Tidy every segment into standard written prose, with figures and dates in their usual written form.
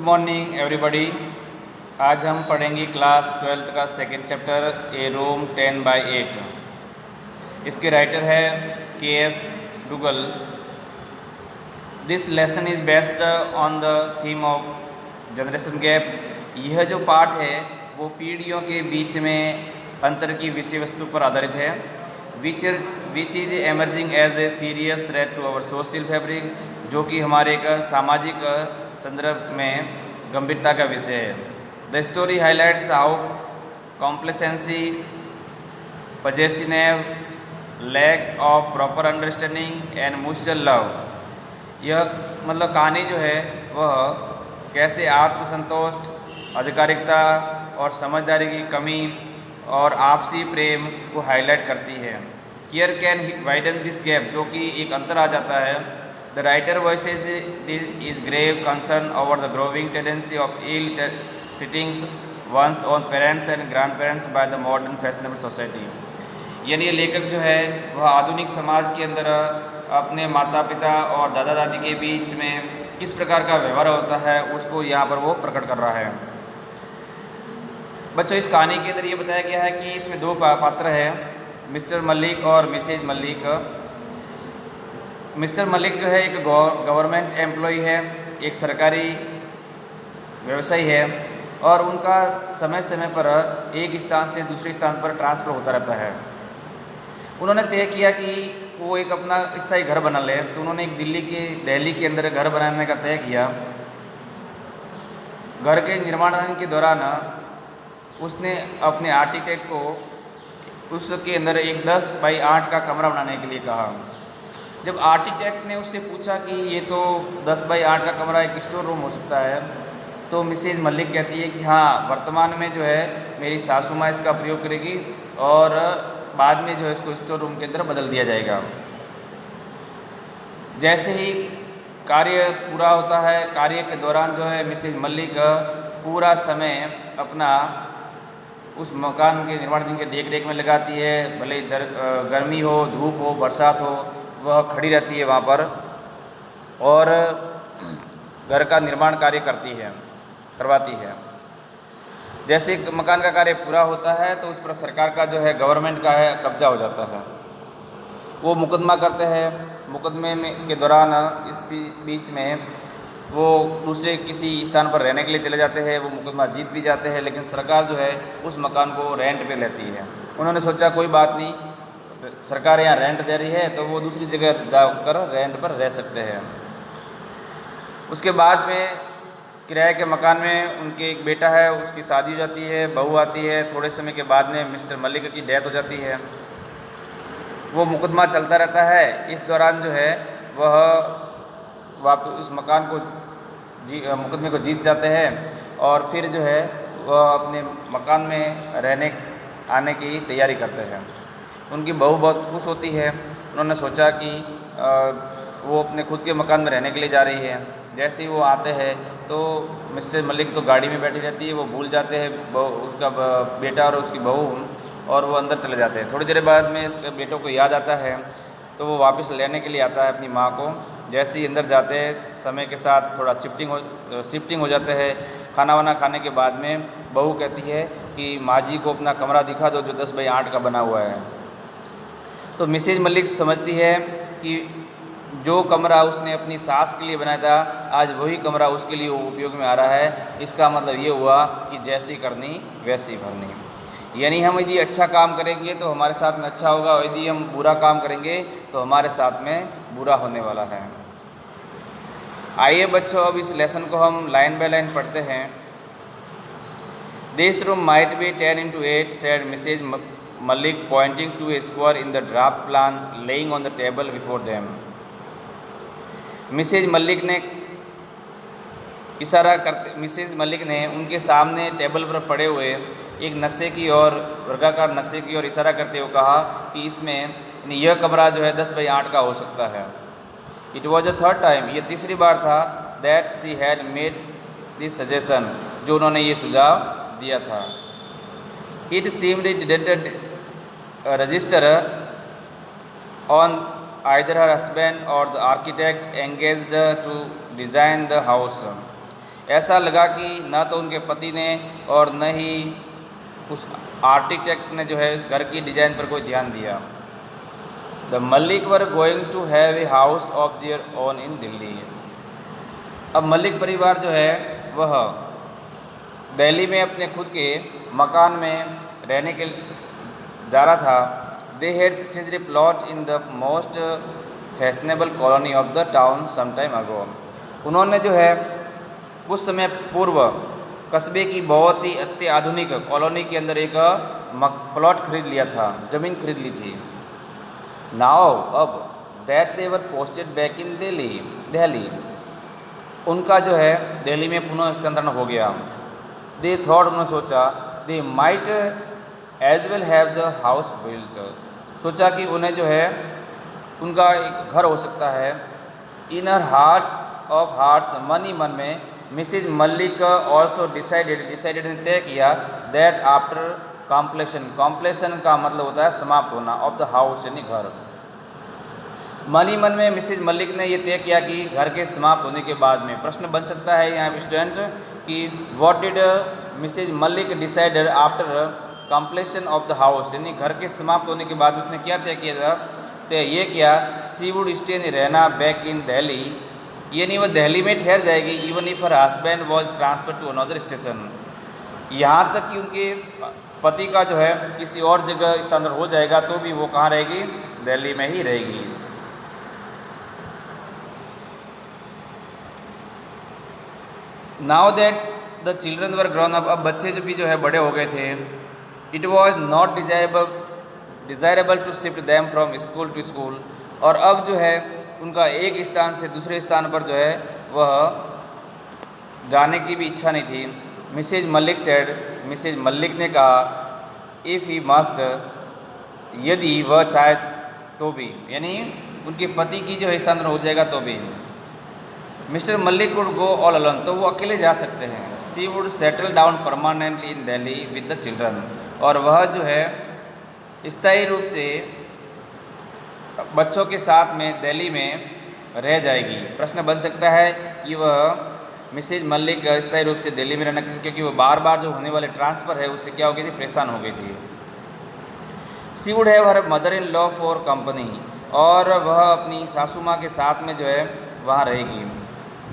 Good morning everybody. आज हम पढ़ेंगे क्लास 12th का सेकंड चैप्टर ए रूम 10/8। इसके राइटर है KS Duggal. This lesson is based on the theme of generation gap. यह जो पाठ है वो पीढ़ियों के बीच में अंतर की विषय वस्तु पर आधारित है। Which is emerging as a serious threat to our social fabric, जो कि हमारे एक सामाजिक संदर्भ में गंभीरता का विषय है। The story highlights how complacency, possessive, lack of proper understanding and mutual love. यह मतलब कहानी जो है वह कैसे आत्मसंतोष, आधिकारिकता और समझदारी की कमी और आपसी प्रेम को हाईलाइट करती है। Care can widen this gap, जो कि एक अंतर आ जाता है। The writer voices his grave concern over the growing tendency of ill treating one's own parents and grandparents by the modern fashionable society। यानी ये लेखक जो है वह आधुनिक समाज के अंदर अपने माता पिता और दादा दादी के बीच में किस प्रकार का व्यवहार होता है उसको यहाँ पर वो प्रकट कर रहा है। बच्चों, इस कहानी के अंदर ये बताया गया है कि इसमें दो पात्र हैं, मिस्टर मलिक और मिसेज मलिक। मिस्टर मलिक जो है एक गवर्नमेंट एम्प्लॉय है, एक सरकारी व्यवसायी है और उनका समय समय पर एक स्थान से दूसरे स्थान पर ट्रांसफ़र होता रहता है। उन्होंने तय किया कि वो एक अपना स्थायी घर बना ले, तो उन्होंने एक दिल्ली के अंदर घर बनाने का तय किया। घर के निर्माण के दौरान उसने अपने आर्किटेक्ट को उसके अंदर एक 10x8 का कमरा बनाने के लिए कहा। जब आर्किटेक्ट ने उससे पूछा कि ये तो 10x8 का कमरा एक स्टोर रूम हो सकता है, तो मिसेज मलिक कहती है कि हाँ, वर्तमान में जो है मेरी सासू माँ इसका प्रयोग करेगी और बाद में जो है इसको स्टोर रूम के अंदर बदल दिया जाएगा। जैसे ही कार्य पूरा होता है, कार्य के दौरान जो है मिसेज मलिक पूरा समय अपना उस मकान के निर्माण के देख रेख में लगाती है। भले गर्मी हो, धूप हो, बरसात हो, वह खड़ी रहती है वहाँ पर और घर का निर्माण कार्य करवाती है। जैसे मकान का कार्य पूरा होता है तो उस पर सरकार का जो है, गवर्नमेंट का है, कब्जा हो जाता है। वो मुकदमा करते हैं। मुकदमे के दौरान इस बीच में वो दूसरे किसी स्थान पर रहने के लिए चले जाते हैं। वो मुकदमा जीत भी जाते हैं, लेकिन सरकार जो है उस मकान को रेंट पे लेती है। उन्होंने सोचा कोई बात नहीं, सरकार यहाँ रेंट दे रही है तो वो दूसरी जगह जाकर रेंट पर रह सकते हैं। उसके बाद में किराए के मकान में उनके एक बेटा है, उसकी शादी हो जाती है, बहू आती है। थोड़े समय के बाद में मिस्टर मलिक की डेथ हो जाती है। वो मुकदमा चलता रहता है। इस दौरान जो है वह वापस उस मकान को मुकदमे को जीत जाते हैं और फिर जो है वह अपने मकान में रहने आने की तैयारी करते हैं। उनकी बहू बहुत खुश होती है। उन्होंने सोचा कि वो अपने खुद के मकान में रहने के लिए जा रही है। जैसे ही वो आते हैं तो मिस्टर मलिक तो गाड़ी में बैठी रहती है, वो भूल जाते हैं उसका बेटा और उसकी बहू, और वो अंदर चले जाते हैं। थोड़ी देर बाद में इसके बेटों को याद आता है तो वो वापस लेने के लिए आता है अपनी माँ को। जैसे ही अंदर जाते हैं, समय के साथ थोड़ा शिफ्टिंग हो जाते हैं। खाना वाना खाने के बाद में बहू कहती है कि माँ जी को अपना कमरा दिखा दो जो 10x8 का बना हुआ है। तो मिसेज मलिक समझती है कि जो कमरा उसने अपनी सास के लिए बनाया था, आज वही कमरा उसके लिए उपयोग में आ रहा है। इसका मतलब ये हुआ कि जैसी करनी वैसी भरनी। यानी हम यदि अच्छा काम करेंगे तो हमारे साथ में अच्छा होगा, और यदि हम बुरा काम करेंगे तो हमारे साथ में बुरा होने वाला है। आइए बच्चों, अब इस लेसन को हम लाइन बाय लाइन पढ़ते हैं। This room might be 10x8, said Mrs Malik, pointing to a square in the draft plan laying on the table before them। Mrs Malik ने उनके सामने टेबल पर पड़े हुए एक नक्शे की ओर, वर्गाकार नक्शे की ओर इशारा करते हुए कहा कि इसमें यह कमरा जो है 10x8 का हो सकता है। It was the third time, ये तीसरी बार था, that she had made this suggestion, जो उन्होंने ये सुझाव दिया था। It seemed it didn't register on either her husband or the architect engaged to design the house। ऐसा लगा कि न तो उनके पति ने और न ही उस आर्किटेक्ट ने जो है इस घर की डिज़ाइन पर कोई ध्यान दिया। The Malik were going to have a house of their own in Delhi. अब मलिक परिवार जो है वह दिल्ली में अपने खुद के मकान में रहने के जा रहा था। They had changed a plot in the most fashionable colony of the town some time ago. उन्होंने जो है कुछ समय पूर्व कस्बे की बहुत ही अत्याधुनिक कॉलोनी के अंदर एक प्लॉट खरीद लिया था, ज़मीन खरीद ली थी। नाउ अब that they were posted back in Delhi, उनका जो है दिल्ली में पुनः स्थानांतरण हो गया। दे थॉट, उन्होंने सोचा, they might as well have the house built, सोचा कि उन्हें जो है उनका एक घर हो सकता है। इनर हार्ट ऑफ हार्ट्स, मन ही मन में मिसेज मलिक ऑल्सो डिसाइडेड ने तय किया दैट आफ्टर कॉम्प्लेशन का मतलब होता है समाप्त होना, ऑफ द हाउस यानी घर। मन ही मन में मिसेज मलिक ने ये तय किया कि घर के समाप्त होने के बाद में, प्रश्न बन सकता है यहाँ स्टूडेंट कि what did Mrs Malik decided after completion of the house, यानी घर के समाप्त होने के बाद उसने क्या तय किया था? तय ये किया शी वुड स्टे रहना बैक इन दिल्ली, यानी वह दिल्ली में ठहर जाएगी। Even if her husband was transfer to another station, यहाँ तक कि उनके पति का जो है किसी और जगह स्थानांतरण हो जाएगा तो भी वो कहाँ रहेगी? दिल्ली में ही रहेगी। Now that the children were grown up, अब बच्चे भी जो है बड़े हो गए थे। It was not desirable to shift them from school to school, और अब जो है उनका एक स्थान से दूसरे स्थान पर जो है वह जाने की भी इच्छा नहीं थी। Mrs Malik said, Mrs Malik ने कहा, इफ़ ही मस्ट, यदि वह चाहे तो भी, यानी उनके पति की जो है स्थानांतरण हो जाएगा तो भी। Mr Malik would go all alone, तो वो अकेले जा सकते हैं। She would settle down permanently in Delhi with the children, और वह जो है स्थायी रूप से बच्चों के साथ में दिल्ली में रह जाएगी। प्रश्न बन सकता है कि वह मिसेज मलिक स्थायी रूप से दिल्ली में रहना, क्योंकि वो बार बार जो होने वाले ट्रांसफ़र है उससे क्या हो गई थी? परेशान हो गई थी। She would have her mother in law for company, और वह अपनी सासू माँ के साथ में जो है वहाँ रहेगी।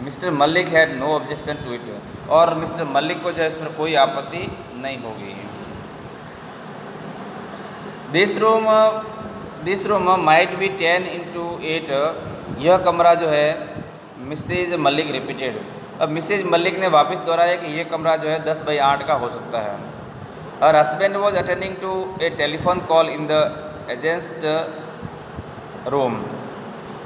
Mr Malik had no objection to it, और मिस्टर मलिक को जो है इस पर कोई आपत्ति नहीं होगी। This room might be 10x8, यह कमरा जो है मिसेज मलिक रिपीटेड, अब मिसेज मलिक ने वापस दोहराया कि यह कमरा जो है 10x8 का हो सकता है। और husband was attending to a telephone call in the adjacent room,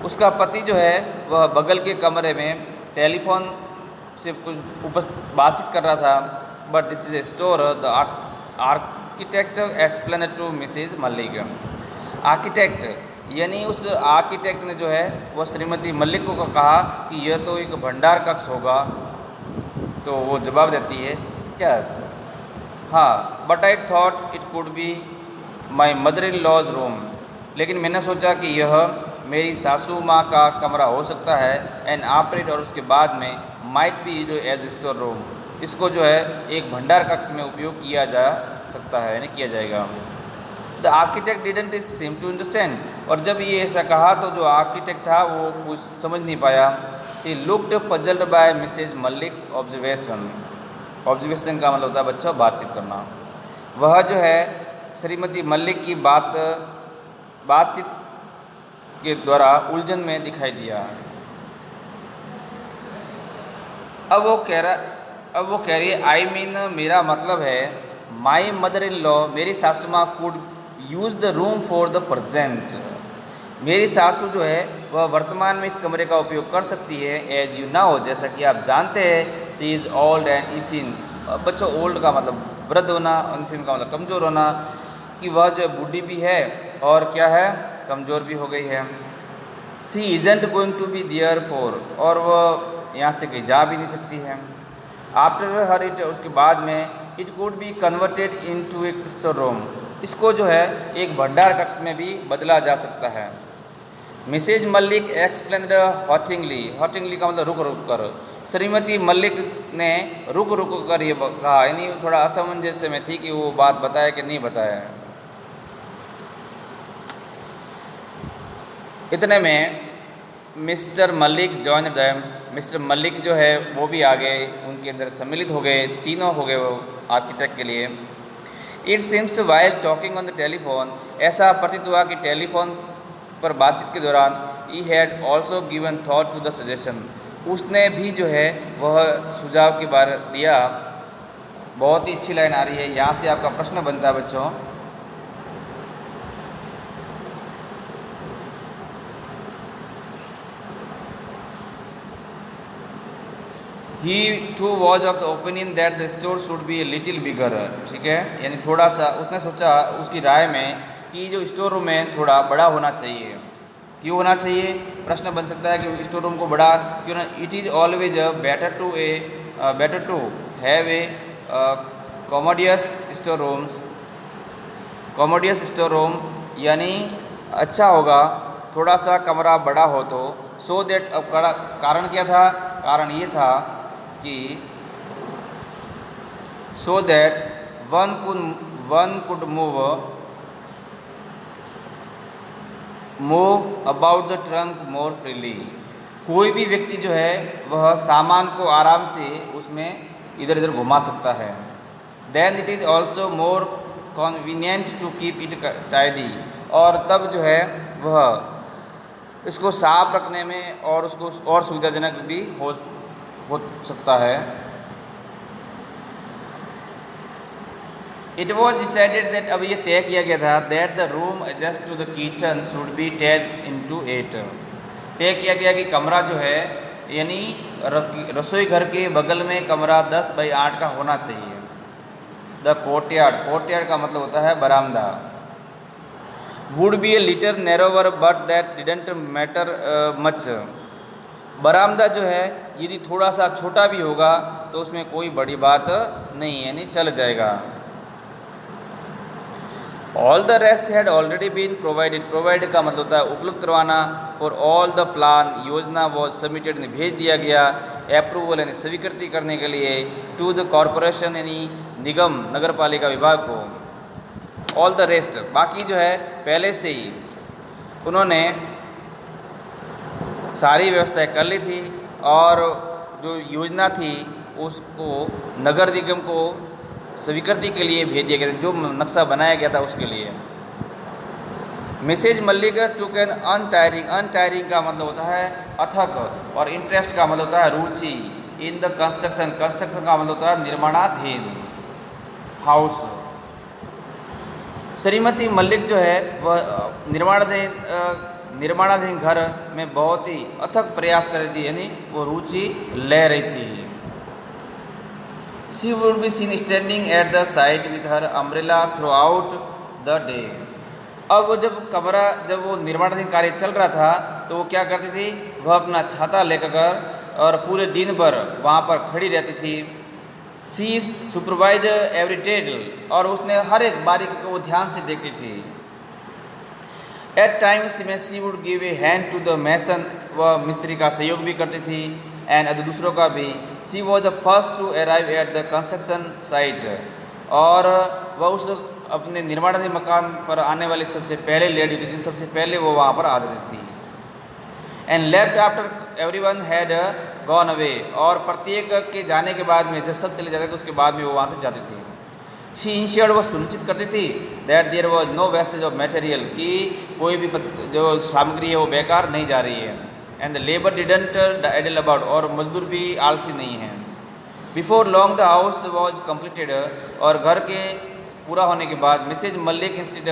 उसका पति जो है वह बगल के कमरे में टेलीफोन से कुछ बातचीत कर रहा था। But this is a store, the architect explain to Mrs Malik. Architect यानी उस आर्किटेक्ट ने जो है वह श्रीमती मलिक को कहा कि यह तो एक भंडार कक्ष होगा, तो वो जवाब देती है यस, हाँ, but I thought it could be my mother in law's room, लेकिन मैंने सोचा कि यह मेरी सासू माँ का कमरा हो सकता है। एंड आफ्टर इट, और उसके बाद में माइट बी जो एज स्टोर रूम, इसको जो है एक भंडार कक्ष में उपयोग किया जा सकता है, यानी किया जाएगा। The architect didn't seem to understand, और जब ये ऐसा कहा तो जो आर्किटेक्ट था वो कुछ समझ नहीं पाया। He looked puzzled by Mrs Malik's observation, observation का मतलब होता है बच्चों बातचीत करना। वह जो है श्रीमती मलिक की बातचीत के द्वारा उलझन में दिखाई दिया। अब वो कह रही है आई मीन, मेरा मतलब है माई मदर इन लॉ, मेरी सासू माँ could use the room for the present, मेरी सासू जो है वह वर्तमान में इस कमरे का उपयोग कर सकती है। एज यू नाउ, जैसा कि आप जानते हैं, सी इज़ ओल्ड एंड इफिन, बच्चों ओल्ड का मतलब वृद्ध होना, इफिन का मतलब कमज़ोर होना, कि वह जो बूढ़ी भी है और क्या है, कमज़ोर भी हो गई है। She isn't going to be there for, और वह यहाँ से कहीं जा भी नहीं सकती है। आफ्टर हर इट, उसके बाद में it could be converted into a store room, इसको जो है एक भंडार कक्ष में भी बदला जा सकता है। मिसेज मलिक एक्सप्लेन्ड हॉटिंगली, हॉटिंगली का मतलब रुक रुक कर, श्रीमती मल्लिक ने रुक रुक कर ये कहा, यानी थोड़ा असमंजस में थी कि वो बात बताया कि नहीं बताया। इतने में Mr Mallik join them, Mr Mallik जो है वो भी आ गए, उनके अंदर सम्मिलित हो गए, तीनों हो गए वो आर्किटेक्ट के लिए। It seems while talking on the telephone, ऐसा प्रतीत हुआ कि टेलीफोन पर बातचीत के दौरान ही had also given thought to the suggestion, उसने भी जो है वह सुझाव के बारे दिया। बहुत ही अच्छी लाइन आ रही है, यहाँ से आपका प्रश्न बनता है बच्चों। He too was of the opinion that the store should be a little bigger, ठीक है, यानी थोड़ा सा उसने सोचा, उसकी राय में, कि जो स्टोर रूम है थोड़ा बड़ा होना चाहिए। क्यों होना चाहिए? प्रश्न बन सकता है कि स्टोर रूम को बड़ा क्यों ना? It is always better to have a commodious store rooms, commodious store room, यानी अच्छा होगा थोड़ा सा कमरा बड़ा हो तो। सो दैट, अब कारण क्या था? कारण ये था कि so that one could move about the trunk more freely, कोई भी व्यक्ति जो है वह सामान को आराम से उसमें इधर उधर घुमा सकता है। Then it is also more convenient to keep it tidy, और तब जो है वह इसको साफ रखने में और उसको और सुविधाजनक भी हो सकता है। इट वॉज डिसाइडेड दैट, अब ये तय किया गया था, that the room adjust to the kitchen should be 10 into 8, तय किया गया कि कमरा जो है यानी रसोई घर के बगल में कमरा 10/8 का होना चाहिए। द कोर्टयार्ड, कोर्टयार्ड का मतलब होता है बरामदा। Would be a little narrower but that didn't matter much, बरामदा जो है यदि थोड़ा सा छोटा भी होगा तो उसमें कोई बड़ी बात नहीं है, यानी चल जाएगा। All the rest had already been provided, provided का मतलब होता है उपलब्ध करवाना। फॉर ऑल द प्लान, योजना वॉज सबमिटेड, ने भेज दिया गया। अप्रूवल यानी स्वीकृति करने के लिए, टू द कॉरपोरेशन यानी निगम नगर पालिका विभाग को। ऑल द रेस्ट, बाकी जो है पहले से ही उन्होंने सारी व्यवस्थाएं कर ली थी, और जो योजना थी उसको नगर निगम को स्वीकृति के लिए भेज दिया गया, जो नक्शा बनाया गया था उसके लिए। मिसेज मल्लिक टुक एन अनटायरिंग, अनटायरिंग का मतलब होता है अथक, और इंटरेस्ट का मतलब होता है रुचि। इन द कंस्ट्रक्शन, कंस्ट्रक्शन का मतलब होता है निर्माणाधीन हाउस। श्रीमती मल्लिक जो है वह निर्माणाधीन घर में बहुत ही अथक प्रयास कर रही थी, यानी वो रुचि ले रही थी। She would be seen standing at the side with her umbrella throughout the day. अब जब वो निर्माणाधीन कार्य चल रहा था तो वो क्या करती थी, वह अपना छाता लेकर और पूरे दिन भर वहाँ पर खड़ी रहती थी। She supervised every detail, और उसने हर एक बारीकी को वो ध्यान से देखती थी। At times she would give a hand to the mason, वह मिस्त्री का सहयोग भी करती थी, एंड दूसरों का भी। She was the first to arrive at the construction site, और वह उस अपने निर्माणाधीन मकान पर आने वाली सबसे पहले लेडी थी, सबसे पहले वो वहाँ पर आ जाती थी। And left after everyone had gone away, और प्रत्येक के जाने के बाद में, जब सब चले जाते थे उसके बाद में वो वहाँ से जाती थी। शी इंश्योर्ड, वो सुनिश्चित करती थी, that there was no wastage of material, कि कोई भी जो सामग्री है वो बेकार नहीं जा रही है। And the labour didn't idle about, और मजदूर भी आलसी नहीं है। Before long the house was completed, और घर के पूरा होने के बाद मिसेज मल्लिक इंस्टीड,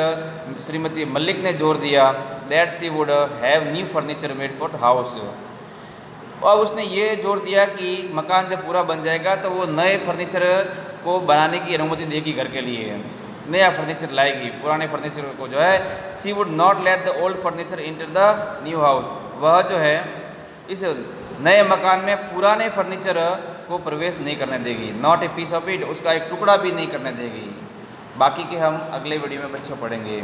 श्रीमती मल्लिक ने जोर दिया, that she would have new furniture made for the house. और उसने ये जोर दिया कि मकान जब पूरा बन जाएगा तो वो नए फर्नीचर को बनाने की अनुमति देगी, घर के लिए नया फर्नीचर लाएगी। पुराने फर्नीचर को जो है, she would not let the old furniture enter the new house, वह जो है इस नए मकान में पुराने फर्नीचर को प्रवेश नहीं करने देगी। Not a piece of it, उसका एक टुकड़ा भी नहीं करने देगी। बाकी के हम अगले वीडियो में बच्चों पढ़ेंगे।